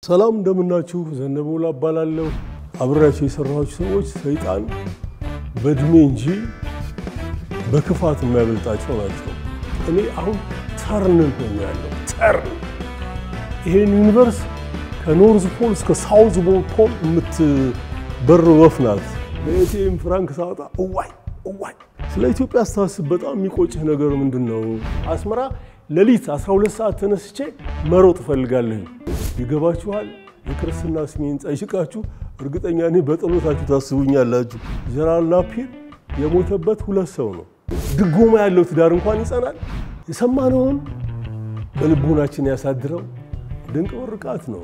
ሰላም እንደምናችሁ ዘነበው ላባላለሁ አብራችሁ የሰራችሁ ሰዎች ሰይጣን በእድሜ እንጂ በክፋት የማይበልጣቸው ናቸው እኔ አሁን ተርንን ሆኛለሁ ተርን ይሄን ዩኒቨርስ ከኖርዝ ፖል እስከ ሳውዝ ፖል የምትበር ወፍ ናት በኤቲኤም ፍራንክ ሳወጣ ዋይ ስለ ኢትዮጵያ አስተሳሰብ በጣም የሚቆጭህ ነገር ምንድነው አስመራ ለሊት 12 ሰዓት ተነስቼ መሮጥ ፈልጋለሁ ይገባችኋል የክርስትና ስሜን ጻይሽቃችሁ እርግጠኛ ነኝ በጸሎታችሁ ታስቡኛላችሁ ጀነራል ናፒር የሞተበት ሁለት ሰው ነው ድጎማ ያለው ትዳር እንኳን ይጸናል የሰማነውን በልቦናችን ያሳድረው ድንቅ ወርቃት ነው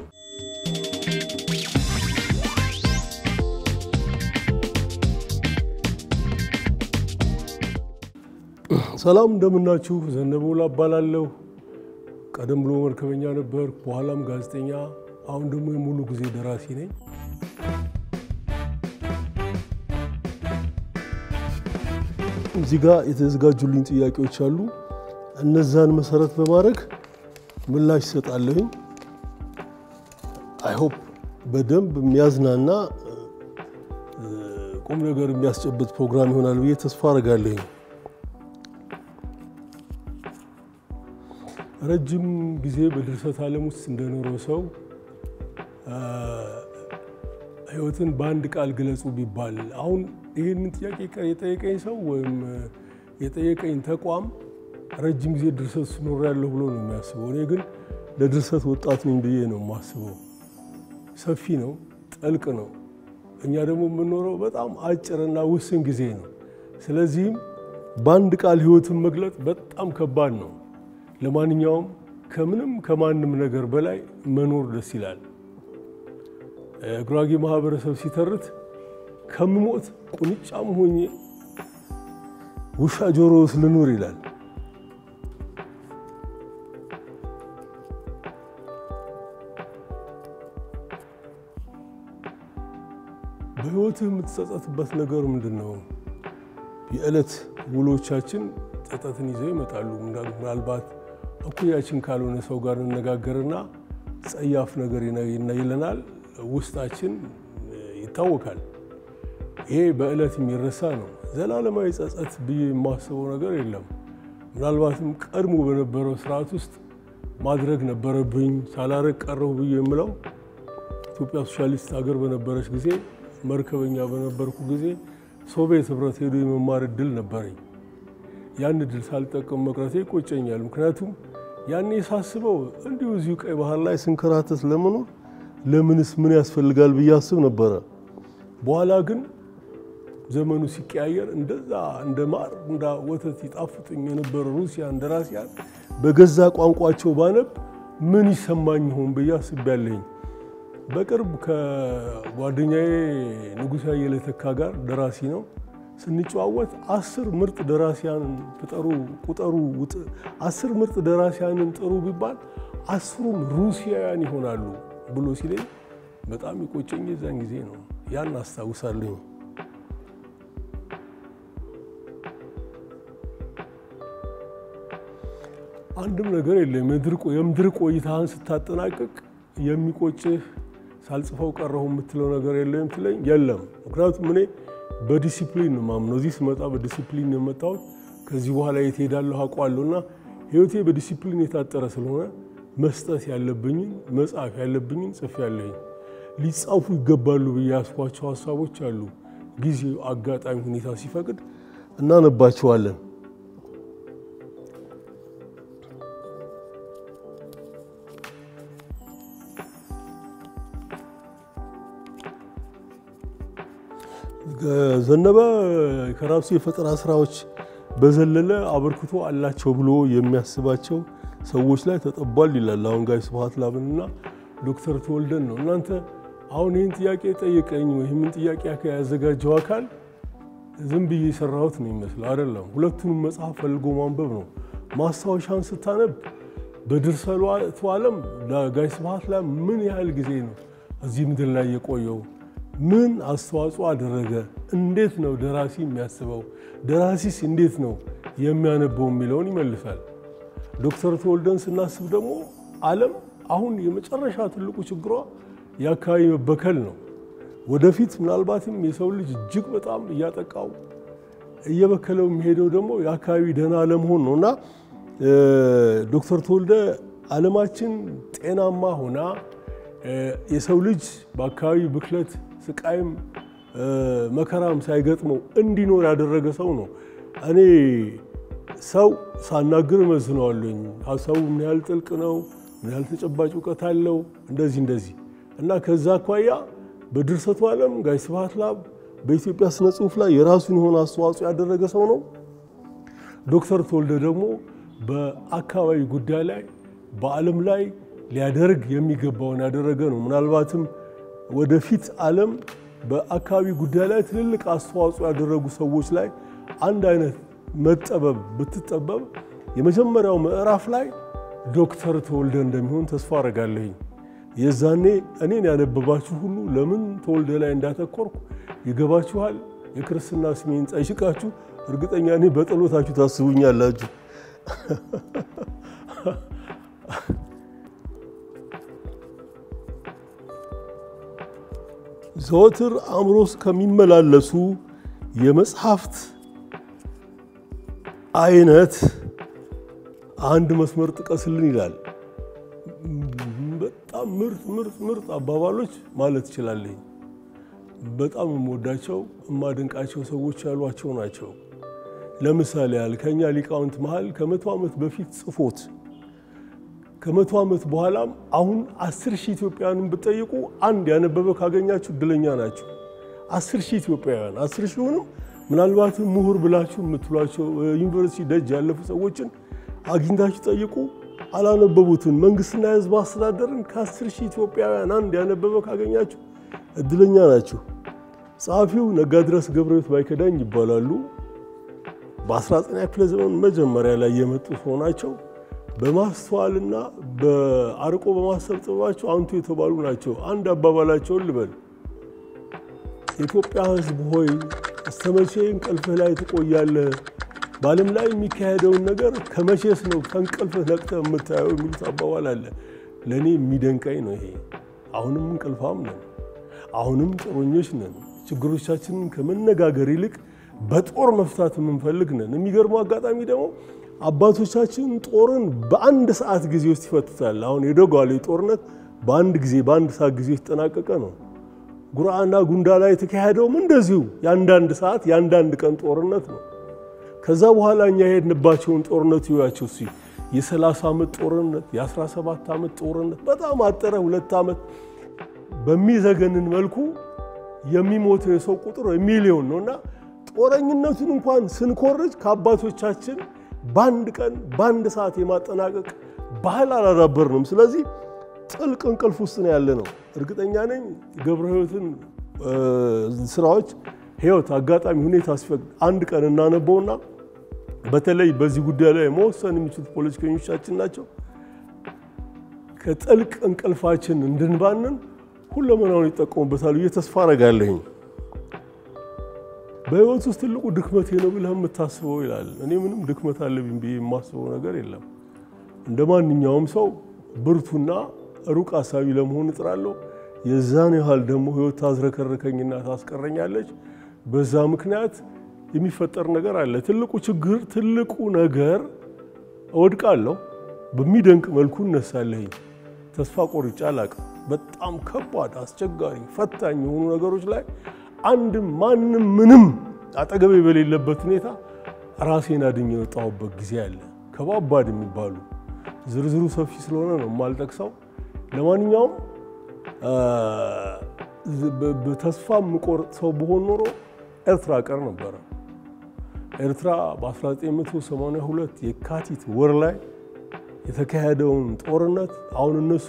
ሰላም እንደምናችሁ ዘነበው ላባላለሁ ቀደም ብሎ መርከበኛ ነበር በኋላም ጋዜጠኛ አሁን ደግሞ የሙሉ ጊዜ ደራሲ ነኝ እዚህ ጋር የተዘጋጁልኝ ጥያቄዎች አሉ እነዛን መሰረት በማድረግ ምላሽ ሰጣለሁ አይ ሆፕ በደንብ የሚያዝናና ቁም ነገር የሚያስጨብጥ ፕሮግራም ይሆናል ብዬ ተስፋ አደርጋለሁ ረጅም ጊዜ በድርሰት ዓለም ውስጥ እንደኖረው ሰው ህይወትን በአንድ ቃል ግለጹ ቢባል አሁን ይሄንን ጥያቄ የጠየቀኝ ሰው ወይም የጠየቀኝ ተቋም ረጅም ጊዜ ድርሰት ኖር ያለው ብሎ ነው የሚያስበው እኔ ግን ለድርሰት ወጣት ነኝ ብዬ ነው የማስበው ሰፊ ነው ጥልቅ ነው እኛ ደግሞ የምንኖረው በጣም አጭርና ውስን ጊዜ ነው ስለዚህ በአንድ ቃል ህይወትን መግለጽ በጣም ከባድ ነው ለማንኛውም ከምንም ከማንም ነገር በላይ መኖር ደስ ይላል ጉራጌ ማህበረሰብ ሲተርት ከመሞት ቁንጫም ሆኜ ውሻ ጆሮ ስለኖር ይላል በህይወትህ የምትጸጸትበት ነገር ምንድነው የዕለት ውሎቻችን ጸጸትን ይዘው ይመጣሉ ምናልባት እኩያችን ካልሆነ ሰው ጋር እንነጋገርና ጸያፍ ነገር ይናይልናል ውስጣችን ይታወካል ይሄ በእለት የሚረሳ ነው ዘላለማዊ ጸጸት ብዬ የማስበው ነገር የለም ምናልባትም ቀድሞ በነበረው ስርዓት ውስጥ ማድረግ ነበረብኝ ሳላረግ ቀረሁ ብዬ የምለው ኢትዮጵያ ሶሻሊስት ሀገር በነበረች ጊዜ መርከበኛ በነበርኩ ጊዜ ሶቪየት ህብረት ሄዶ የመማር እድል ነበረኝ ያን እድል ሳልጠቀም መቅረቴ ይቆጨኛል ምክንያቱም ያኔ ሳስበው እንዲሁ እዚሁ ቀይ ባህር ላይ ስንከራተት ለመኖር ለምንስ ምን ያስፈልጋል ብያስብ ነበር በኋላ ግን ዘመኑ ሲቀያየር እንደዛ እንደማር እንዳ ወተት ይጣፍጥኝ የነበረ ሩሲያ እንደራሲያ በገዛ ቋንቋቸው ባነብ ምን ይሰማኝ ሆን ብያስብያለኝ በቅርብ ከጓደኛዬ ንጉስ አየለ ተካ ጋር ደራሲ ነው ስንጫወት 10 ምርጥ ደራሲያን ቁጠሩ 10 ምርጥ ደራሲያንን ጥሩ ቢባል 10ም ሩሲያውያን ይሆናሉ ብሎ ሲለኝ በጣም ይቆጨኝ የዛን ጊዜ ነው ያን አስተዋውሳለሁ አንድም ነገር የለም የምድር ቆይታን ስታጠናቀቅ የሚቆጭህ ሳልጽፈው ቀረሁ የምትለው ነገር የለም ትለኝ የለም ምክንያቱም እኔ በዲሲፕሊን ነው ማምነው እዚህ ስመጣ በዲሲፕሊን ነው መጣው ከዚህ በኋላ የትሄዳለሁ አቋለውና ህይወቴ በዲሲፕሊን የታጠረ ስለሆነ መስጠት ያለብኝ መጻፍ ያለብኝ ጽፍ ያለኝ ሊጻፉ ይገባሉ በያስኳቸው ሐሳቦች አሉ ጊዜው አጋጣሚ ሁኔታ ሲፈቅድ እናነባቸዋለን ዘነበ ከራሱ የፈጠራ ስራዎች በዘለለ አበርክቶ አላቸው ብሎ የሚያስባቸው ሰዎች ላይ ተጠቧል ይላል አሁን ጋይ ስብሐት ላብንና ዶክተር ተወልደን ነው እናንተ አሁን ይህን ጥያቄ ጠይቀኝ ወይ ምን ጥያቄ ያዘጋጀው አካል ዝም ብዬ ሰራሁት ነው ይመስል አይደለም ሁለቱንም መጽሐፍ ፈልጎ ማንበብ ነው ማስታወሻን ስታነብ በድርሰቱ ዓለም ጋይ ስብሐት ላብ ምን ያህል ጊዜ ነው እዚህ ምድር ላይ የቆየው ምን አስተዋጽኦ አደረገ እንዴት ነው ደራሲ የሚያስበው ደራሲስ እንዴት ነው የሚያነበው የሚለውን ይመልሳል ዶክተር ተወልደን ስናስብ ደግሞ ዓለም አሁን የመጨረሻ ትልቁ ችግሯ የአካባቢ መበከል ነው። ወደፊት ምናልባትም የሰው ልጅ እጅግ በጣም እያጠቃው እየበከለው የሚሄደው ደግሞ የአካባቢ ደህና ለመሆን ነውና ዶክተር ተወልደ ዓለማችን ጤናማ ሆና የሰው ልጅ በአካባቢ ብክለት ስቃይም መከራም ሳይገጥመው እንዲኖር ያደረገ ሰው ነው። እኔ ሰው ሳናግር መዝነዋለኝ ሐሳቡ ምን ያህል ጥልቅ ነው፣ ምን ያህል ተጨባጭ ዕውቀት አለው እንደዚህ እና ከዛ አኳያ በድርሰቱ ዓለም ጋሽ ስብሐት ለአብ በኢትዮጵያ ስነ ጽሑፍ ላይ የራሱን የሆነ አስተዋጽኦ ያደረገ ሰው ነው። ዶክተር ተወልደ ደግሞ በአካባቢ ጉዳይ ላይ በዓለም ላይ ሊያደርግ የሚገባውን ያደረገ ነው። ምናልባትም ወደፊት ዓለም በአካባቢ ጉዳይ ላይ ትልልቅ አስተዋጽኦ ያደረጉ ሰዎች ላይ አንድ አይነት መጠበብ ብትጠበብ የመጀመሪያው ምዕራፍ ላይ ዶክተር ተወልደ እንደሚሆን ተስፋ አደርጋለሁ። የዛኔ እኔን ያነበባችሁ ሁሉ ለምን ተወልደ ላይ እንዳተኮርኩ ይገባችኋል። የክርስትና ስሜን ጠይቃችሁ እርግጠኛ ነኝ በጸሎታችሁ ታስቡኛላችሁ። ዘወትር አእምሮስ ከሚመላለሱ የመጽሐፍት አይነት አንድ መስመር ጥቀስልን ይላል። በጣም ምርጥ አባባሎች ማለት ይችላል። በጣም የምወዳቸው የማደንቃቸው ሰዎች ያሏቸው ናቸው። ለምሳሌ ያህል ከኛ ሊቃውንት መሃል ከ100 ዓመት በፊት ጽፎት ከ100 ዓመት በኋላም አሁን 10,000 ኢትዮጵያውያንን ብትጠይቁ አንድ ያነበበ ካገኛችሁ እድለኛ ናችሁ። 10,000 ኢትዮጵያውያን 10,000ንም ምናልባት ምሁር ብላችሁ የምትሏቸው ዩኒቨርሲቲ ደጅ ያለፉ ሰዎችን አግኝታችሁ ጠይቁ። አላነበቡትን መንግስትና ህዝብ አስተዳደርን ከ10,000 ኢትዮጵያውያን አንድ ያነበበ ካገኛችሁ እድለኛ ናችሁ። ጻፊው ነጋድረስ ገብረሕይወት ባይከዳኝ ይባላሉ። በ19ኛ ክፍለ ዘመን መጀመሪያ ላይ የመጡ ሰው ናቸው። በማስተዋልና በአርቆ በማሰብ ጥበባቸው አንቱ የተባሉ ናቸው። አንድ አባባላቸውን ልበል። ኢትዮጵያ ህዝብ ሆይ እስተመቼ እንቅልፍህ ላይ ትቆያለህ? በዓለም ላይ የሚካሄደውን ነገር ከመቼስ ነው ከእንቅልፍህ ነቅተህ የምታየው? የሚሉት አባባል አለ። ለእኔ የሚደንቀኝ ነው ይሄ። አሁንም እንቅልፋም ነን፣ አሁንም ጦረኞች ነን። ችግሮቻችንን ከመነጋገር ይልቅ በጦር መፍታት የምንፈልግ ነን። የሚገርመው አጋጣሚ ደግሞ አባቶቻችን ጦርን በአንድ ሰዓት ጊዜ ውስጥ ይፈቱታል። አሁን የዶጋሌ ጦርነት በአንድ ሰዓት ጊዜ ተጠናቀቀ ነው። ጉራና ጉንዳ ላይ የተካሄደውም እንደዚሁ የአንዳንድ ሰዓት የአንዳንድ ቀን ጦርነት ነው። ከዛ በኋላ እኛ የሄድንባቸውን ጦርነት ይዋቸው የ30 ዓመት ጦርነት፣ የ17 ዓመት ጦርነት በጣም አጠረ 2 ዓመት በሚዘገንን መልኩ የሚሞተው የሰው ቁጥር ሚሊዮን ነውና ጦረኝነቱን እንኳን ስንኮርጅ ከአባቶቻችን በአንድ ቀን በአንድ ሰዓት የማጠናቀቅ ባህል አላዳበርንም። ስለዚህ ጥልቅ እንቅልፍ ውስጥ ነው ያለነው። እርግጠኛ ነኝ ገብረሕይወትን ስራዎች ህይወት አጋጣሚ ሁኔታ ሲፈቅድ አንድ ቀን እናነበውና በተለይ በዚህ ጉዳይ ላይ መወሰን የሚችሉት ፖለቲከኞቻችን ናቸው። ከጥልቅ እንቅልፋችን እንድንባንን ሁሉም ይጠቀሙበታል ብዬ ተስፋ አደርጋለሁ። በህይወት ውስጥ ትልቁ ድክመቴ ነው ብለህ የምታስበው ይላል። እኔ ምንም ድክመት አለብኝ ብዬ የማስበው ነገር የለም። እንደማንኛውም ሰው ብርቱና ሩቅ አሳቢ ለመሆን እጥራለሁ። የዛን ያህል ደግሞ ህይወት ታዝረከረከኝና ታስቀረኛለች። በዛ ምክንያት የሚፈጠር ነገር አለ። ትልቁ ነገር እወድቃለሁ፣ በሚደንቅ መልኩ እነሳለሁ። ተስፋ ቆርጬ አላውቅም። በጣም ከባድ አስቸጋሪ ፈታኝ የሆኑ ነገሮች ላይ አንድም ማንም ምንም አጠገቤ በሌለበት ሁኔታ ራሴን አድኜ የወጣሁበት ጊዜ አለ። ከባባድ የሚባሉ ዝርዝሩ ሰፊ ስለሆነ ነው የማልጠቅሰው። ለማንኛውም በተስፋ የምቆርጥ ሰው ብሆን ኖሮ ኤርትራ ቀር ነበር። ኤርትራ በ1982 የካቲት ወር ላይ የተካሄደውን ጦርነት አሁን እነሱ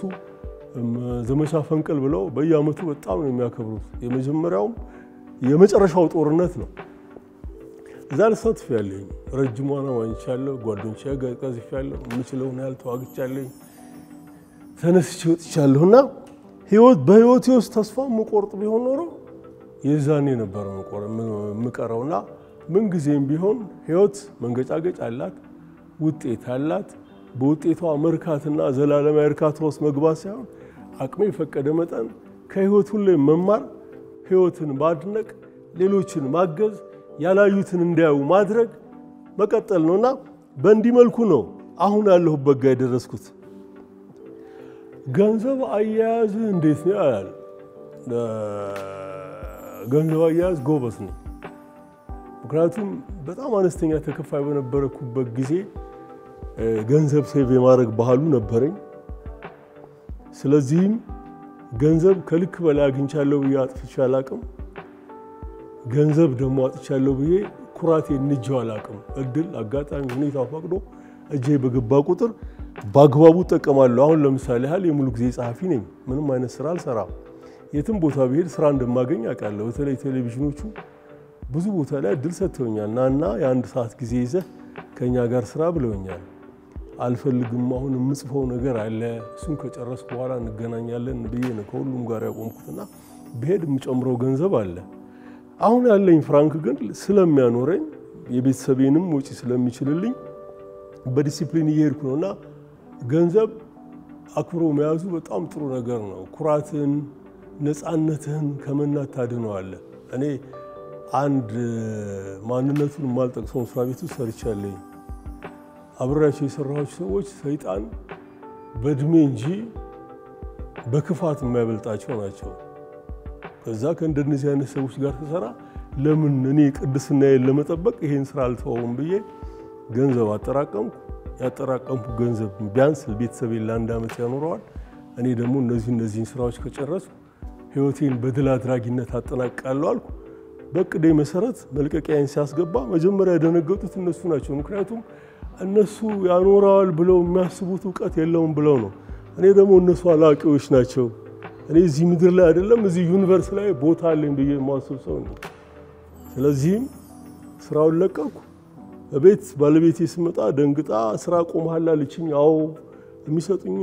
ዘመቻ ፈንቅል ብለው በየዓመቱ በጣም ነው የሚያከብሩት። የመጨረሻው ጦርነት ነው። እዛ ተሳትፌያለሁ። ረጅም ዋና ዋኝቻለሁ። ጓደኞቼ ጋር ቀዝፌያለሁ። የምችለውን ያህል ተዋግቻለሁ። ተነስቼ ወጥቻለሁና በህይወቴ ውስጥ ተስፋ የምቆርጥ ቢሆን ኖሮ የዛኔ ነበር የምቀረውና ምን ጊዜም ቢሆን ህይወት መንገጫገጭ አላት፣ ውጤት አላት። በውጤቷ መርካትና ዘላለማዊ እርካታ ውስጥ መግባት ሳይሆን አቅሜ ፈቀደ መጠን ከህይወት ሁሉ መማር ህይወትን ማድነቅ ሌሎችን ማገዝ ያላዩትን እንዲያዩ ማድረግ መቀጠል ነውና በእንዲህ መልኩ ነው አሁን ያለሁበት ጋር የደረስኩት ገንዘብ አያያዝ እንዴት ነው ያላል ገንዘብ አያያዝ ጎበዝ ነው ምክንያቱም በጣም አነስተኛ ተከፋይ በነበረኩበት ጊዜ ገንዘብ ሴቭ የማድረግ ባህሉ ነበረኝ ስለዚህም ገንዘብ ከልክ በላይ አግኝቻለሁ ብዬ አጥፍቼ አላቅም ገንዘብ ደግሞ አጥቻለሁ ብዬ ኩራቴ ንጀው አላቅም እድል አጋጣሚ ሁኔታ ፈቅዶ እጄ በገባ ቁጥር ባግባቡ ተጠቀማለሁ አሁን ለምሳሌ የሙሉ ጊዜ ጸሐፊ ነኝ ምንም አይነት ስራ አልሰራም የትም ቦታ ብሄድ ስራ እንደማገኝ አውቃለሁ በተለይ ቴሌቪዥኖቹ ብዙ ቦታ ላይ እድል ሰጥተውኛልና የአንድ ሰዓት ጊዜ ይዘህ ከኛ ጋር ስራ ብለውኛል አልፈልግም አሁን ምጽፈው ነገር አለ እሱን ከጨረስኩ በኋላ እንገናኛለን ብዬ ነው ከሁሉም ጋር ያቆምኩትና በሄድ ምጨምረው ገንዘብ አለ አሁን ያለኝ ፍራንክ ግን ስለሚያኖረኝ የቤተሰቤንም ወጪ ስለሚችልልኝ በዲሲፕሊን እየሄድኩ ነውና ገንዘብ አክብሮ መያዙ በጣም ጥሩ ነገር ነው ኩራትን ነፃነትን ከመናት ታድነዋል እኔ አንድ ማንነቱን ማልጠቅሰው ስራ ቤት ውስጥ ሰርቻለሁ አብራቸው የሰራዎች ሰዎች ሰይጣን በእድሜ እንጂ በክፋት የማይበልጣቸው ናቸው ከዛ ከእንደነዚህ አይነት ሰዎች ጋር ተሰራ ለምን እኔ ቅድስናዬን ለመጠበቅ ይሄን ስራ አልተወውም ብዬ ገንዘብ አጠራቀምኩ ያጠራቀምኩ ገንዘብ ቢያንስ ቤተሰቤን ለአንድ አመት ያኖረዋል እኔ ደግሞ እነዚህን ስራዎች ከጨረስኩ ህይወቴን በድል አድራጊነት አጠናቅቃለሁ አልኩ በቅዴ መሰረት መልቀቂያን ሲያስገባ መጀመሪያ ያደነገጡት እነሱ ናቸው ምክንያቱም እነሱ ያኖራዋል ብለው የሚያስቡት ዕውቀት የለውም ብለው ነው እኔ ደግሞ እነሱ አላቂዎች ናቸው እኔ እዚህ ምድር ላይ አይደለም እዚህ ዩኒቨርስ ላይ ቦታ አለኝ ብዬ ማስብ ሰው ነኝ ስለዚህ ስራውን ለቀቅኩ በቤት ባለቤቴ ስመጣ ደንግጣ ስራ ቆመሃል አለችኝ አው የሚሰጡኝ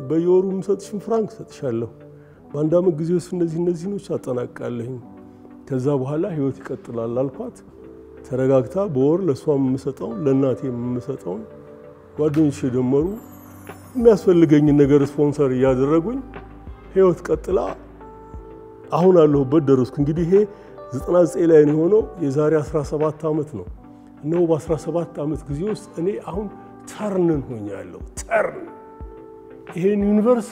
በየወሩ የሚሰጥሽን ፍራንክ ሰጥሻለሁ በአንድ አመት ጊዜ ውስጥ እነዚህን አጠናቅቃለሁ ከዛ በኋላ ህይወት ይቀጥላል አልኳት ተረጋግታ በወር ለሷም የምሰጠው ለናቴም የምሰጠው ጓደኞቼ ደመሩ የሚያስፈልገኝ ነገር ስፖንሰር ያደረጉኝ ህይወት ቀጥላ አሁን አለሁበት ደረስኩ እንግዲህ ይሄ 99 ላይ ነው ሆኖ የዛሬ 17 አመት ነው እነሆ በ17 አመት ጊዜ ውስጥ እኔ አሁን ተርንን ሆኛለሁ ተርን ይሄን ዩኒቨርስ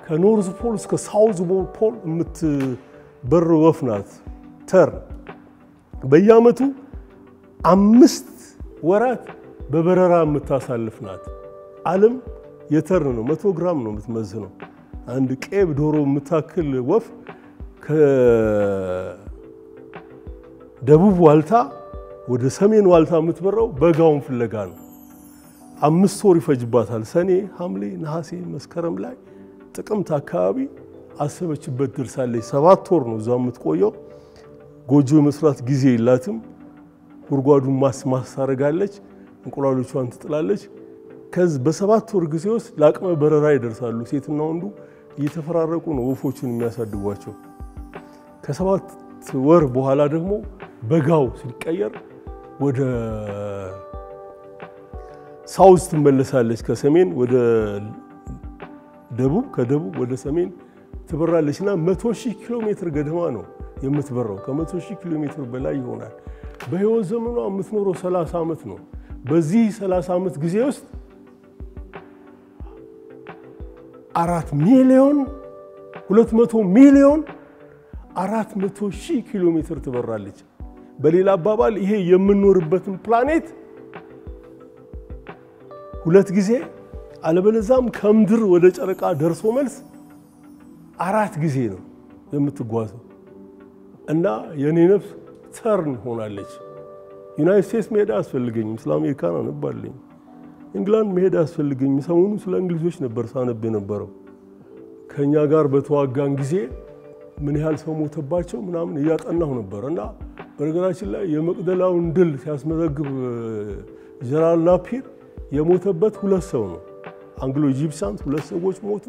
ከኖርዝ ፖል እስከ ሳውዝ ፖል የምትበር ወፍ ናት ተርን በየአመቱ 5 ወራት በበረራ የምታሳልፍ ናት ዓለም የተርን ነው 100 ግራም ነው የምትመዝነው አንድ ቄብ ዶሮ የምታክል ወፍ ከደቡብ ዋልታ ወደ ሰሜን ዋልታ የምትበረው በጋውን ፍለጋ ነው 5 ወር ይፈጅባታል ሰኔ ሐምሌ ነሐሴ መስከረም ላይ ጥቅምት አካባቢ አሰበችበት ድርሳለች 7 ወር ነው እዛው የምትቆየው ጎጆ መስራት ጊዜ የላትም ጉርጓዱን ማስማሳረጋለች እንቁላሎቿን ትጥላለች ከዚ በ7 ወር ጊዜ ውስጥ ለአቅመ በረራ ይደርሳሉ ሴትና ወንዱ እየተፈራረቁ ነው ወፎችን የሚያሳድጓቸው ከ7 ወር በኋላ ደግሞ በጋው ሲቀየር ወደ ሳውዝ ትመለሳለች ከሰሜን ወደ ደቡብ ከደቡብ ወደ ሰሜን ትበራለችና 100,000 ኪሎ ሜትር ገደማ ነው የምትበረው ከ100,000 ኪሎ ሜትር በላይ ይሆናል በህይወት ዘመኗ የምትኖረው 30 አመት ነው በዚህ 30 አመት ጊዜ ውስጥ 4 ሚሊዮን 200 ሚሊዮን 400,000 ኪሎ ሜትር ትበራለች በሌላ አባባል ይሄ የምንኖርበትን ፕላኔት ሁለት ጊዜ አለበለዛም ከምድር ወደ ጨረቃ ደርሶ መልስ 4 ጊዜ ነው የምትጓዘው እና የኔ ነፍስ ተርን ሆናለች ዩናይትድ ስቴትስ መሄድ አስፈልገኝም ስለ አሜሪካ ነው ነባልኝ እንግላንድ መሄድ አስፈልገኝም ሰሞኑ ስለ እንግሊዞች ነበር ሳነብ የነበረው ከኛ ጋር በተዋጋን ጊዜ ምን ያህል ሰው ሞተባቸው ምናምን ያጠናው ነበርና በነገራችን ላይ የመቅደላውን ድል ሲያስመዘግብ ጀነራል ናፒር የሞተበት 2 ሰው ነው አንግሎ ኢጂፕሽያንስ 2 ሰዎች ሞቱ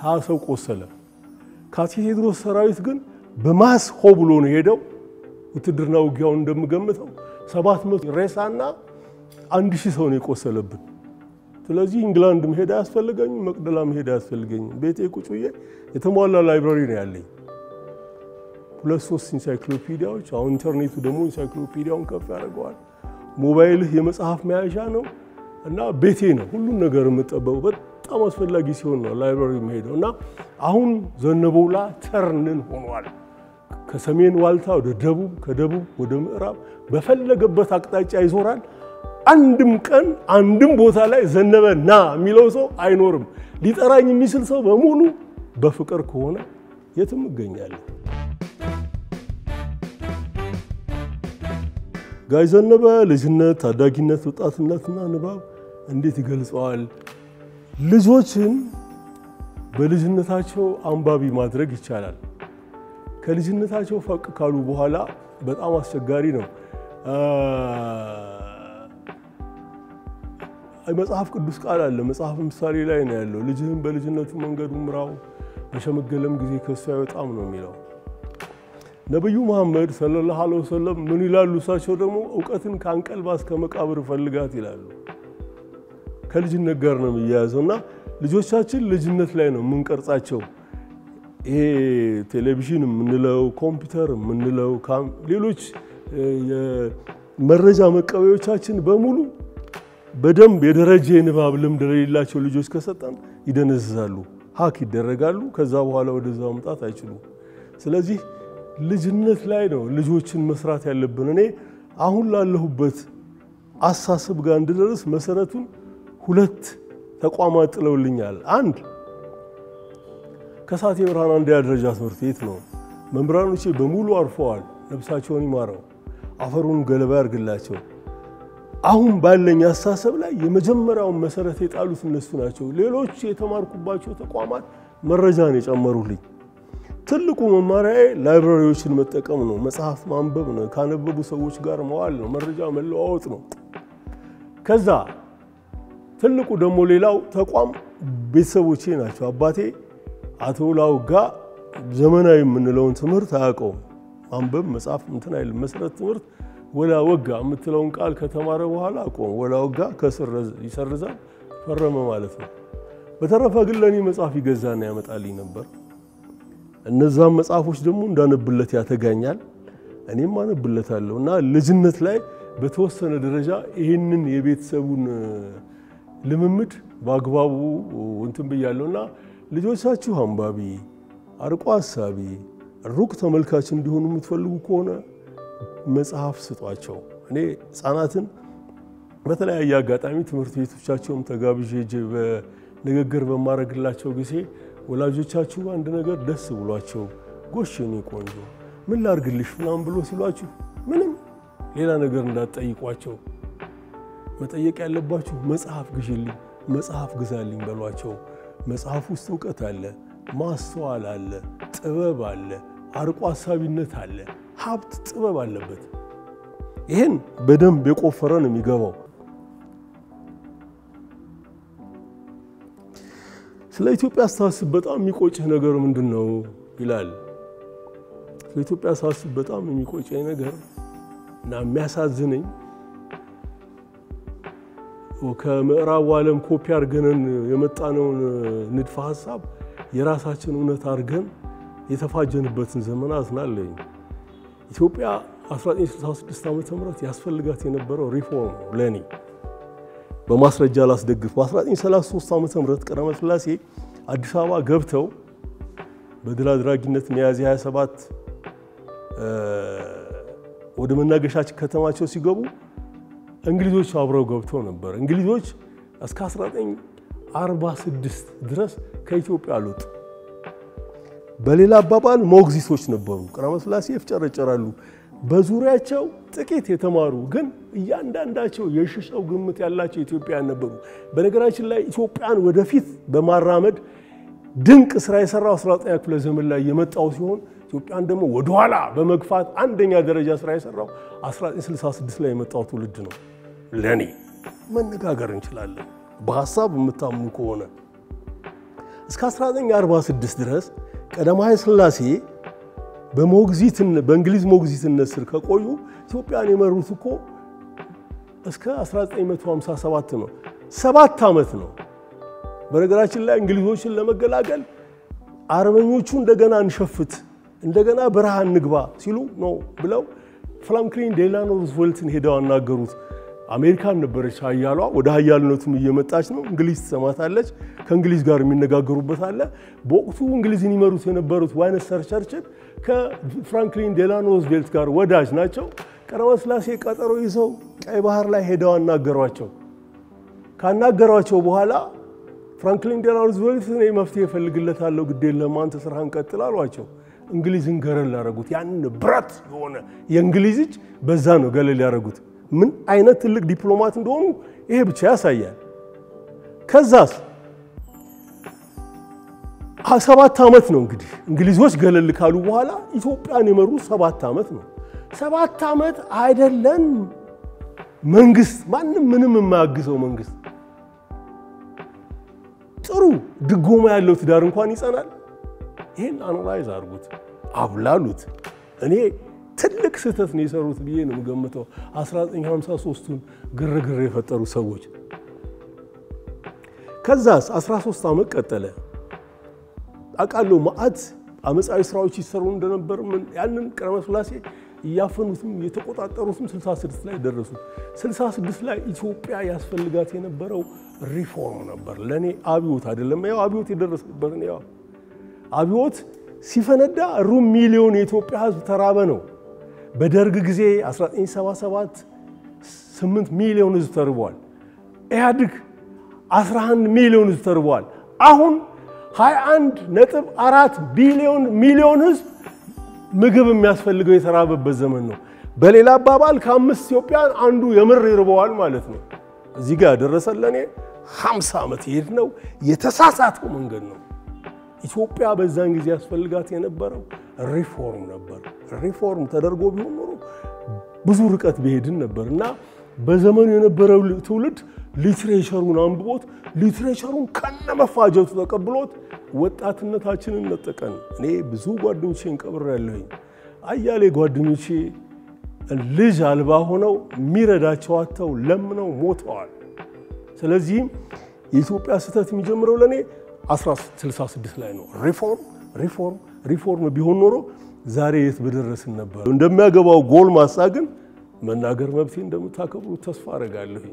20 ሰው ቆሰለ ካቴድሮስ ሰራዊት ግን በማስ ሆብሎ ነው ሄደው ውትድርና ውጊያውን እንደምገምተው 700 ሬሳና 1000 ሰው ነው የቆሰለብን ስለዚህ ኢንግላንድ መሄድ አያስፈልገኝም መቅደላ መሄድ አያስፈልገኝም ቤቴ ቁጭ ብዬ የተሟላ ላይብራሪ ነው ያለኝ ሁለት ሶስት ኢንሳይክሎፒዲያዎች አሁን ኢንተርኔቱ ደግሞ ኢንሳይክሎፒዲያውን ከፍ ያደርገዋል ሞባይልህ የመጽሐፍ መያዣ ነው እና ቤቴ ነው ሁሉ ነገር የምጠበው በጣም አስፈላጊ ሲሆን ነው ላይብራሪ መሄደው እና አሁን ዘነበውላ ተርንን ሆኗል ከሰሜን ዋልታ ወደ ደቡብ ከደቡብ ወደ ምዕራብ በፈለገበት አቅጣጫ ይዞራል አንድም ቀን አንድም ቦታ ላይ ዘነበና የሚለው ሰው አይኖርም ሊጠራኝ የሚስል ሰው በሙሉ በፍቅር ከሆነ የትም ይገኛል ጋይ ዘነበ ልጅነት ታዳጊነት ወጣትነትና ንባብ እንዴት ይገልጸዋል ልጆችን በልጅነታቸው አንባቢ ማድረግ ይቻላል ከልጅነታቸው ፈቅ ካሉ በኋላ በጣም አስቸጋሪ ነው መጽሐፍ ቅዱስ ቃል አለ መጽሐፍ ምሳሌ ላይ ነው ያለው ልጅህን በልጅነቱ መንገዱ ምራው በሸመገለም ጊዜ ከሱ አይወጣም ነው የሚለው ነብዩ መሐመድ ሰለላሁ ዐለይሂ ወሰለም ምን ይላሉ እሳቸው ደግሞ ዕውቀትን ካንቀልባ እስከ መቃብር ፈልጋት ይላሉ ከልጅነት ጋር ነው የሚያያዘውና ልጆቻችን ልጅነት ላይ ነው ምንቀርጻቸው ይሄ ቴሌቪዥን ምንለው ኮምፒውተር ምንለው ሌሎች የመረጃ መቀበያዎቻችን በሙሉ በደንብ የደረጃ ንባብ ልምድ ለሌላቸው ልጆች ከሰጠን ይደነዝዛሉ ሀክ ይደረጋሉ ከዛ በኋላ ወደዛው መምጣት አይችሉም ስለዚህ ልጅነት ላይ ነው ልጆችን መስራት ያለብን እኔ አሁን ላለሁበት አሳስብ ጋር እንድደርስ መሰረቱን ሁለት ተቋማት ጥለውልኛል አንድ ከሳቴ ብርሃን አንድ ደረጃ ትምህርት ቤት ነው መምህራኖቼ በሙሉ አርፈዋል ነፍሳቸውን ይማረው አፈሩን ገለባ ያርግላቸው አሁን ባለኝ አሳሰብ ላይ የመጀመሪያው መሰረት የጣሉት እነሱ ናቸው ሌሎች የተማርኩባቸው ተቋማት መረጃን የጨመሩልኝ ትልቁ መማሪያዬ ላይብራሪዎችን መጠቀም ነው መጽሐፍ ማንበብ ነው ካነበቡ ሰዎች ጋር መዋል ነው መረጃ መለዋወጥ ነው ከዛ ትልቁ ደግሞ ሌላው ተቋም ቤተሰቦቼ ናቸው አባቴ አቶ ላውጋ ዘመናዊ የምንለውን ትምህርት አያውቀውም ማንበብ መጽሐፍ እንትን አይል መሰረት ትምህርት ወላ ወጋ የምትለውን ቃል ከተማረ በኋላ አቆም ወላ ወጋ ከስር ይሰርዛል ፈረመ ማለት ነው በተረፈ ግን ለኔ መጽሐፍ ይገዛና ያመጣልኝ ነበር እነዛም መጽሐፎች ደግሞ እንዳነብለት ያተጋኛል እኔም አነብለታለሁና ልጅነት ላይ በተወሰነ ደረጃ ይሄንን የቤተሰቡን ልምምድ ባግባቡ እንትን በያለውና ልጆቻችሁ አንባቢ አርቆ አሳቢ ሩቅ ተመልካች እንዲሆኑ የምትፈልጉ ከሆነ መጽሐፍ ስጧቸው እኔ ህፃናትን በተለያየ አጋጣሚ ትምህርት ቤቶቻቸውም ተጋብዤ በንግግር በማረግላቸው ጊዜ ወላጆቻችሁ አንድ ነገር ደስ ብሏቸው ጎሽኔ ቆንጆ ምን ላርግልሽ ምናምን ብሎ ሲሏችሁ ምንም ሌላ ነገር እንዳትጠይቋቸው መጠየቅ ያለባችሁ መጽሐፍ ግዢልኝ መጽሐፍ ግዛልኝ በሏቸው መጽሐፍ ውስጥ ዕውቀት አለ ማስተዋል አለ ጥበብ አለ አርቆ አሳቢነት አለ ሀብት ጥበብ አለበት ይሄን በደንብ የቆፈረ ነው የሚገባው ስለ ኢትዮጵያ ሳስብ በጣም የሚቆጭህ ነገር ምንድነው ይላል ስለ ኢትዮጵያ ሳስብ በጣም የሚቆጨኝ ነገር እና የሚያሳዝነኝ ከመዕራብ ዓለም ኮፒ አርገን የመጣነውን ንድፈ ሐሳብ የራሳችን እውነት አርገን የተፋጀንበትን ዘመናት ናለኝ ኢትዮጵያ 1966 ዓመተ ምህረት ያስፈልጋት የነበረው ሪፎርም ለኔ በማስረጃ ላስደግፍ በ1933 ዓመተ ምህረት ቀዳማዊ ሥላሴ አዲስ አበባ ገብተው በድል አድራጊነት ሚያዝያ 27 ወደ መናገሻችን ከተማቸው ሲገቡ እንግሊዞች አብረው ገብተው ነበር እንግሊዞች እስከ 1946 ድረስ ከኢትዮጵያ አሉት በሌላ አባባል ሞግዚቶች ነበሩ ቀዳማዊ ሥላሴ ይፍጨረጨራሉ በዙሪያቸው ጥቂት የተማሩ ግን እያንዳንዳቸው የሽሻው ግምት ያላቸው ኢትዮጵያውያን ነበሩ በነገራችን ላይ ኢትዮጵያን ወደፊት በማራመድ ድንቅ ስራ የሰራው 19ኛ ክፍለ ዘመን ላይ የመጣው ሲሆን ኢትዮጵያን ደግሞ ወደ ኋላ በመግፋት አንደኛ ደረጃ ስራ የሰራው 1966 ላይ የመጣው ትውልድ ነው ለኔ መነጋገር እንችላለን በሐሳብ የምታምኑ ከሆነ እስከ 1946 ድረስ ቀዳማዊ ሥላሴ በእንግሊዝ ሞግዚትነት ስር ከቆዩ ኢትዮጵያን የመሩት እኮ እስከ 1957 ነው 7 ዓመት ነው በነገራችን ላይ እንግሊዞችን ለመገላገል አርበኞቹ እንደገና እንሸፍት እንደገና በረሃ እንግባ ሲሉ ነው ብለው ፍራንክሊን ዴላኖ ሩዝቬልትን ሄደው አናገሩት አሜሪካን ነበረች ኃያሏ ወደ ኃያልነቱም እየመጣች ነው እንግሊዝ ተማታለች ከእንግሊዝ ጋር የሚነጋገሩበት አለ በወቅቱ እንግሊዝን ይመሩት የነበሩት ዋይንስተን ቸርችል ከፍራንክሊን ዴላኖ ሩዝቬልት ጋር ወዳጅ ናቸው ቀዳማዊ ሥላሴ ቀጠሮ ይዘው ቀይ ባህር ላይ ሄደው አናገሯቸው ካናገሯቸው በኋላ ፍራንክሊን ዴላኖ ሩዝቬልት እኔ መፍትሄ ፈልግለታለሁ ግድ የለም አንተ ስራህን ቀጥል አሏቸው እንግሊዝን ገረል ያረጉት ያን ብረት የሆነ የእንግሊዝ እጅ በዛ ነው ገለል ያረጉት ምን አይነት ትልቅ ዲፕሎማት እንደሆኑ ይሄ ብቻ ያሳያል ከዛስ 7 ዓመት ነው እንግዲህ እንግሊዞች ገለል ካሉ በኋላ ኢትዮጵያን የመሩ 7 ዓመት ነው 7 ዓመት አይደለም መንግስት ማንንም ምንም የማያግዘው መንግስት ጥሩ ድጎማ ያለው ትዳር እንኳን ይጸናል ይሄን አናላይዝ አድርጉት አብላሉት እኔ ትልቅ ስህተት ነው የሰሩት ብዬ ነው የምገምተው 1953ን ግርግር የፈጠሩ ሰዎች ከዛስ 13 ዓመት ቀጠለ አቃለው ማአት አመጻዊ ስራዎች ይሰሩ እንደነበር ምን ያንን ቀዳማዊ ሥላሴ ያፈኑትም የተቆጣጠሩትም 66 ላይ ደረሱ 66 ላይ ኢትዮጵያ ያስፈልጋት የነበረው ሪፎርም ነበር ለኔ አብዮት አይደለም ያው አብዮት የደረሰበት ነው ያው አብዮት ሲፈነዳ ሩብ ሚሊዮን የኢትዮጵያ ህዝብ ተራበ ነው በደርግ ጊዜ 1977 8 ሚሊዮን ህዝብ ተርቧል ኢህአዲግ 11 ሚሊዮን ህዝብ ተርቧል አሁን 21.4 ሚሊዮን ህዝብ ምግብ የሚያስፈልገው የተራበበት ዘመን ነው በሌላ አባባል ከ5 ኢትዮጵያን አንዱ የምር ይርበዋል ማለት ነው እዚህ ጋር ደረሰለኔ 50 ዓመት ይሄድ ነው የተሳሳተው መንገድ ነው ኢትዮጵያ በዛን ጊዜ ያስፈልጋት የነበረው ሪፎርም ነበር ሪፎርም ተደርጎ ቢሆን ኖሮ ብዙ ርቀት በሄድን ነበርና በዘመኑ የነበረው ትውልድ ሊትሬቸሩን አንብቦት ሊትሬቸሩን ከነመፋጀቱ ተቀብሎት ወጣትነታችንን ነጠቀን እኔ ብዙ ጓደኞቼን ቀብሬያለሁኝ አያሌ ጓደኞቼ ልጅ አልባ ሆነው ሚረዳቸው አጥተው ለምነው ሞተዋል ስለዚህ የኢትዮጵያ ስህተት የሚጀምረው ለኔ 1966 ላይ ነው ሪፎርም ቢሆን ኖሮ ዛሬ የት በደረስን ነበር እንደሚያገባው ጎል ማሳግን መናገር መብቴ እንደምታከብሩ ተስፋ አረጋለሁ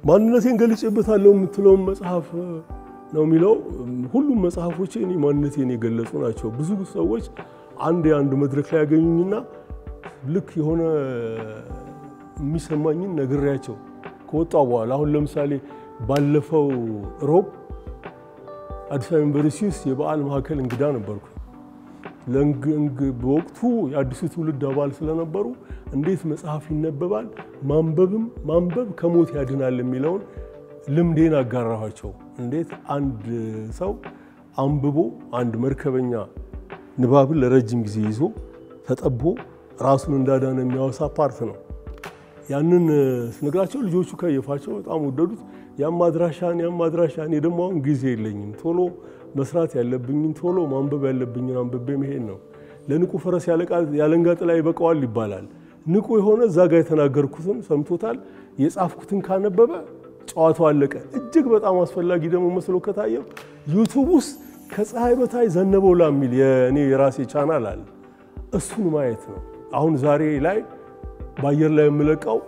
ማንነቴን ገልጬበታለሁ የምትለው መጽሐፍ ነው የሚለው ሁሉም መጽሐፎቼ እኔ ማንነቴን የገለጹ ናቸው ብዙ ሰዎች አንድ መድረክ ላይ ያገኙኝና ልክ የሆነ የሚሰማኝን ነግሬያቸው ከወጣው በኋላ አሁን ለምሳሌ ባለፈው ሮብ አዲስ አበባ ዩኒቨርሲቲ ውስጥ የበዓል ማዕከል እንግዳ ነበርኩ በወቅቱ የአዲሱ ትውልድ አባል ስለነበሩ እንዴት መጽሐፍ ይነበባል ማንበብ ከሞት ያድናል የሚለውን ልምዴን አጋራኋቸው እንዴት አንድ ሰው አንብቦ አንድ መርከበኛ ንባብን ለረጅም ጊዜ ይዞ ተጠቦ ራሱን እንዳዳነ የሚያወሳ ፓርት ነው ያንን ስነግራቸው ልጆቹ ከየፋቸው በጣም ወደዱት ያማድራሻን የደሞ ጊዜ የለኝም ቶሎ መስራት ያለብኝን ቶሎ ማንበብ ያለብኝን አንብቤ መሄድ ነው ለንቁ ፈረስ ያለንጋ ጥላ ይበቃዋል ይባላል ንቁ የሆነ ዛጋ የተናገርኩትን ሰምቶታል የጻፍኩትን ካነበበ ጨዋታው አለቀ እጅግ በጣም አስፈላጊ ደሞ መስሎ ከታየው ዩቲዩብ ውስጥ ከፀሐይ በታይ ዘነበው ላሚል የኔ የራሴ ቻናል አለ እሱን ማየት ነው አሁን ዛሬ ላይ ባየር ላይ የምለቀው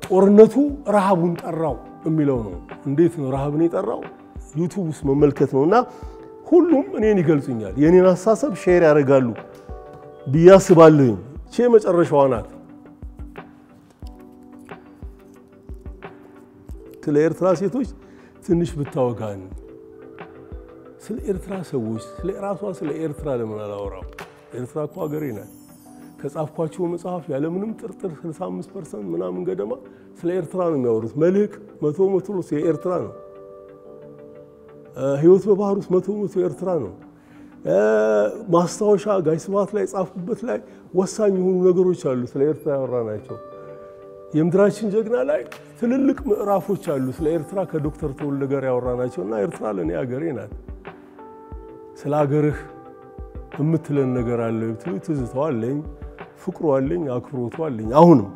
ጦርነቱ ረሃቡን ጠራው የሚለው ነው እንዴት ነው ረሃብን የጠራው ዩቲዩብ ውስጥ መመልከት ነውና ሁሉም እኔን ይገልጹኛል የኔን አሳሰብ ሼር ያደርጋሉ ቢያስባልኝ መጨረሻው ናት ስለ ኤርትራ ሴቶች ትንሽ ብታወጋን ስለ ኤርትራ ሰዎች ስለ ኤርትራ ለምን አላወራው ኤርትራ እኮ ሀገሬ ናት ከጻፍኳቸው መጽሐፍ ያለ ምንም ጥርጥር 65% ምናምን ገደማ ስለ ኤርትራ ነው የሚያወሩት መልህቅ 100% ስለ ኤርትራ ነው ህይወት በባህር ውስጥ 100% ኤርትራ ነው ማስታወሻ ጋይስባት ላይ ጻፍኩበት ላይ ወሳኝ የሆኑ ነገሮች አሉ ስለ ኤርትራ ያወራናቸው የምድራችን ጀግና ላይ ትልልቅ ምዕራፎች አሉ ስለ ኤርትራ ከዶክተር ተወልደ ጋር ያወራናቸውና ኤርትራ ለኔ ሀገሬ ናት ስለ ሀገርህ የምትለን ነገር አለ ትዝታዋለኝ ፍቅሩ አለኝ አክብሮቱ አለኝ አሁንም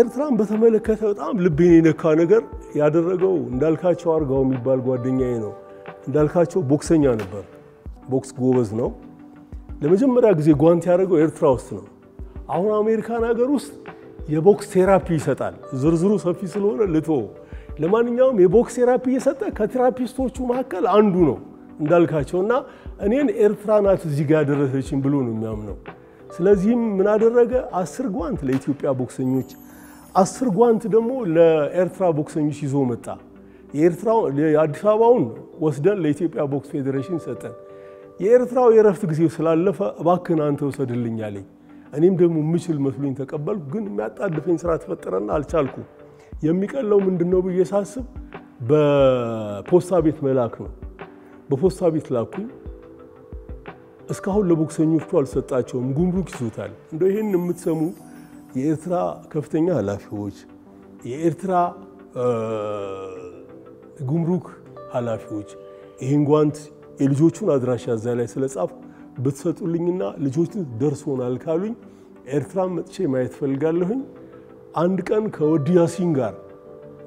ኤርትራን በተመለከተ በጣም ልቤን የነካ ነገር ያደረገው እንዳልካቸው አርጋው የሚባል ጓደኛዬ ነው እንዳልካቸው ቦክሰኛ ነበር ቦክስ ጎበዝ ነው ለመጀመሪያ ጊዜ ጓንት ያደረገው ኤርትራ ውስጥ ነው አሁን አሜሪካን ሀገር ውስጥ የቦክስ ቴራፒ ይሰጣል ዝርዝሩ ሰፊ ስለሆነ ልቶ ለማንኛውም የቦክስ ቴራፒ እየሰጠ ከቴራፒስቶቹ መካከል አንዱ ነው እንዳልካቸውና እኔን ኤርትራ ናት እዚህ ጋር ደረሰችኝ ብሎ ነው የሚያምነው ስለዚህም ምን አደረገ 10 ጓንት ለኢትዮጵያ ቦክሰኞች 10 ጓንት ደግሞ ለኤርትራ ቦክሰኞች ይዞ መጣ የኤርትራው የአዲስ አበባውን ወስደን ለኢትዮጵያ ቦክስ ፌዴሬሽን ሰጠን የኤርትራው የረፍት ጊዜው ስላለፈ እባክህን አንተ ወሰድልኝ አለኝ እኔም ደግሞ ምችል መስሎኝ ተቀበልኩ ግን የሚያጣድፈኝ ስራ ተፈጠረና አልቻልኩ የሚቀለው ምንድነው ብዬ ሳስብ በፖስታ ቤት መላክ ነው በፖስታ ቤት ላኩኝ እስካሁን ለቦክሰኞቹ አልሰጣቸውም ጉምሩክ ይዞታል እንደው ይሄን የምትሰሙ የኤርትራ ከፍተኛ ኃላፊዎች የኤርትራ ጉምሩክ ኃላፊዎች ይሄን ጓንት የልጆቹን አድራሻ እዛ ላይ ስለጻፍ ብትሰጡልኝና ልጆቹ ደርሶናል ካሉኝ ኤርትራ መጥቼ ማየት ፈልጋለሁኝ አንድ ቀን ከወዲያሲን ጋር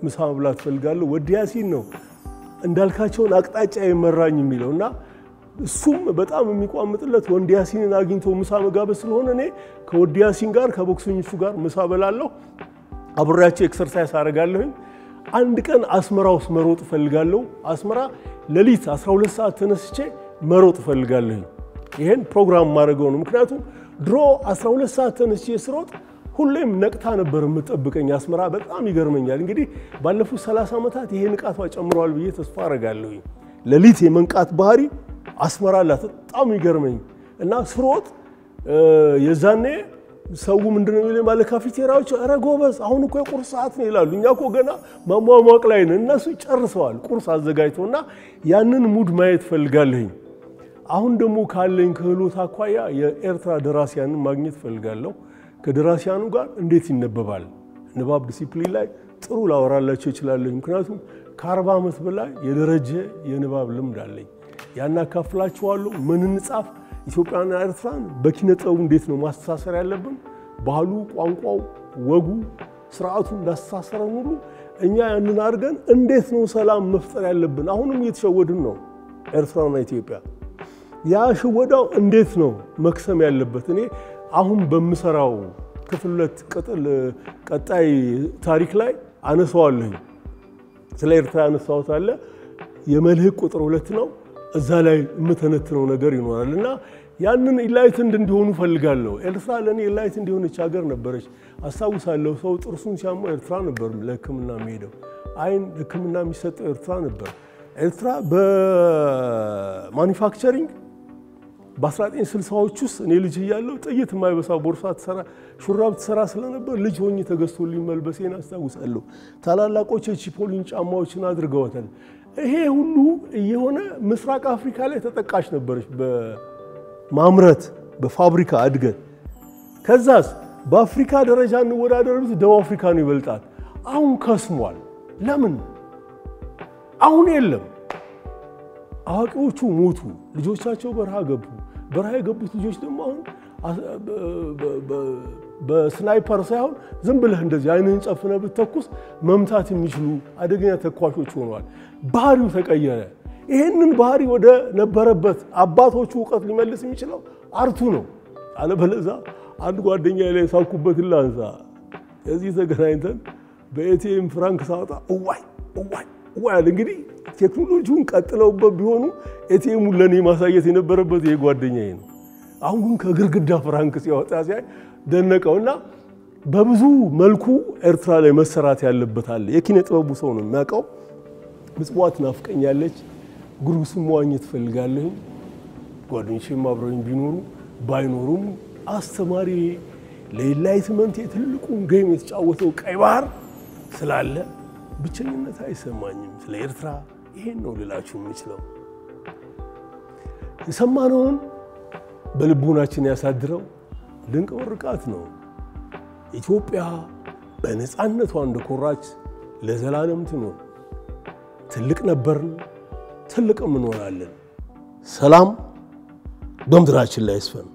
ምሳ መብላት ፈልጋለሁ ወዲያሲን ነው እንዳልካቸውን አቅጣጫ የመራኝ የሚለውና እሱም በጣም የሚቋምጥለት ወንዲያሲንን አግኝቶ ምሳ መጋበዝ ስለሆነ እኔ ከወዲያሲን ጋር ከቦክሰኞቹ ጋር ምሳ በላለሁ አብራቸው ኤክሰርሳይዝ አደርጋለሁኝ አንድ ቀን አስመራ ውስጥ መሮጥ ፈልጋለሁ አስመራ ለሊት 12 ሰዓት ተነስቼ መሮጥ ፈልጋለሁ ይሄን ፕሮግራም ማድረገው ነው ምክንያቱም ድሮ 12 ሰዓት ተነስቼ ስሮጥ ሁሌም ነቅታ ነበር የምጠብቀኝ አስመራ በጣም ይገርመኛል እንግዲህ ባለፉት 30 አመታት ይሄ ንቃቷ ጨምሯል ብዬ ተስፋ አደርጋለሁ ለሊት የመንቃት ባህሪ አስመራ በጣም ይገርመኝ እና ስሮጥ የዛኔ ሰው ምንድነው የሚለው ማለት ካፌቴሪያዎች አረ ጎበዝ አሁን እኮ የቁርስ ሰዓት ነው ይላሉ እኛ እኮ ገና ማሟሟቅ ላይ ነን እነሱ ጨርሰዋል ቁርስ አዘጋጅተውና ያንን ሙድ ማየት ፈልጋለሁ አሁን ደግሞ ካለኝ ክህሎት አኳያ የኤርትራ ደራሲያንን ማግኘት ፈልጋለሁ ከደራሲያኑ ጋር እንዴት ይነበባል ንባብ ዲሲፕሊን ላይ ጥሩ ላወራላችሁ ይችላል ምክንያቱም ከ40 አመት በላይ የደረጀ የንባብ ልምድ አለኝ ያናካፍላችኋለሁ ምን እንጻፍ ኢትዮጵያና ኤርትራን በኪነ ጥበብ እንዴት ነው ማስተሳሰር ያለብን ባህሉ ቋንቋው ወጉ ስርዓቱ እንዳስተሳሰረን ሁሉ እኛ ያንን አድርገን እንዴት ነው ሰላም መፍጠር ያለብን አሁንም እየተሸወድን ነው ኤርትራና ኢትዮጵያ ያ ሽወዳው እንዴት ነው መክሰም ያለበት እኔ አሁን በመሰራው ክፍለት ቀጣይ ታሪክ ላይ አነሳዋለሁ ስለ ኤርትራ አነሳውት አለ የመልህቅ ቁጥር 2 ነው እዛ ላይ የምተነትነው ነገር ይኖራልና ያንን ኢንላይትንድ እንዲሆኑ ፈልጋለሁ ኤርትራ ለኔ ኢንላይትንድ እንዲሆነች ሀገር ነበረች አስተዋውሳለሁ ሰው ጥርሱን ሲያመው ኤርትራ ነበር ለህክምና የሚሄደው አይን ህክምና የሚሰጠው ኤርትራ ነበር ኤርትራ በማኑፋክቸሪንግ በ1960ዎቹ ውስጥ እኔ ልጅ እያለሁ ጥይት የማይበሳ ቦርሳ ተሰራ ሹራብ ተሰራ ስለነበር ልጅ ሆኜ ተገዝቶልኝ መልበሴን አስተዋውሳለሁ ታላላቆች ቺፖሊን ጫማዎችን አድርገውታል ይሄ ሁሉ የሆነ ምስራቅ አፍሪካ ላይ ተጠቃሽ ነበርሽ በማምረት በፋብሪካ እድገት ከዛስ በአፍሪካ ደረጃ እንወዳደርበት ደቡብ አፍሪካ ነው ይበልጣል አሁን ከስሟል ለምን አሁን የለም አዋቂዎቹ ሞቱ ልጆቻቸው በረሃ የገቡት ልጆች ደግሞ አሁን በስናይፐር ሳይሆን ዝም ብለህ እንደዚህ አይነን ጨፍነ ብትተኩስ መምታት የሚችሉ አደገኛ ተኳሾች ሆነዋል ባህሪው ተቀየረ ይሄንን ባህሪ ወደ ነበረበት አባቶቹ ዕውቀት ሊመልስ የሚችለው አርቱ ነው አለበለዛ አንድ ጓደኛ ላይ ሳኩበት ላንሳ እዚህ ተገናኝተን በኤቲኤም ፍራንክ ሳውጣ ዋይ እንግዲህ ቴክኖሎጂውን ቀጥለውበት ቢሆኑ ኤቲኤሙን ለኔ ማሳየት የነበረበት ይሄ ጓደኛዬ ነው አሁን ግን ከግርግዳ ፍራንክ ሲያወጣ ሲያይ ደነቀውና በብዙ መልኩ ኤርትራ ላይ መሰራት ያለበት አለ የኪነ ጥበቡ ሰው ነው የሚያውቀው ምጽዋት ናፍቀኛለች ጉርጉስ መዋኘት ፈልጋለሁ ጓደኞቼም አብረውኝ ቢኖሩ ባይኖሩም አስተማሪ ለኢንላይትመንት የትልቁን ጌም የተጫወተው ቀይ ባህር ስላለ ብቸኝነት አይሰማኝም ስለ ኤርትራ ይሄን ነው ልላችሁ የምችለው የሰማነውን በልቦናችን ያሳድረው ድንቅ ወርቃት ነው ኢትዮጵያ በነፃነቷ እንደኮራች ለዘላለም ትኖር ትልቅ ነበርን ትልቅም እንሆናለን ሰላም በመድራችን ላይ ይስፈን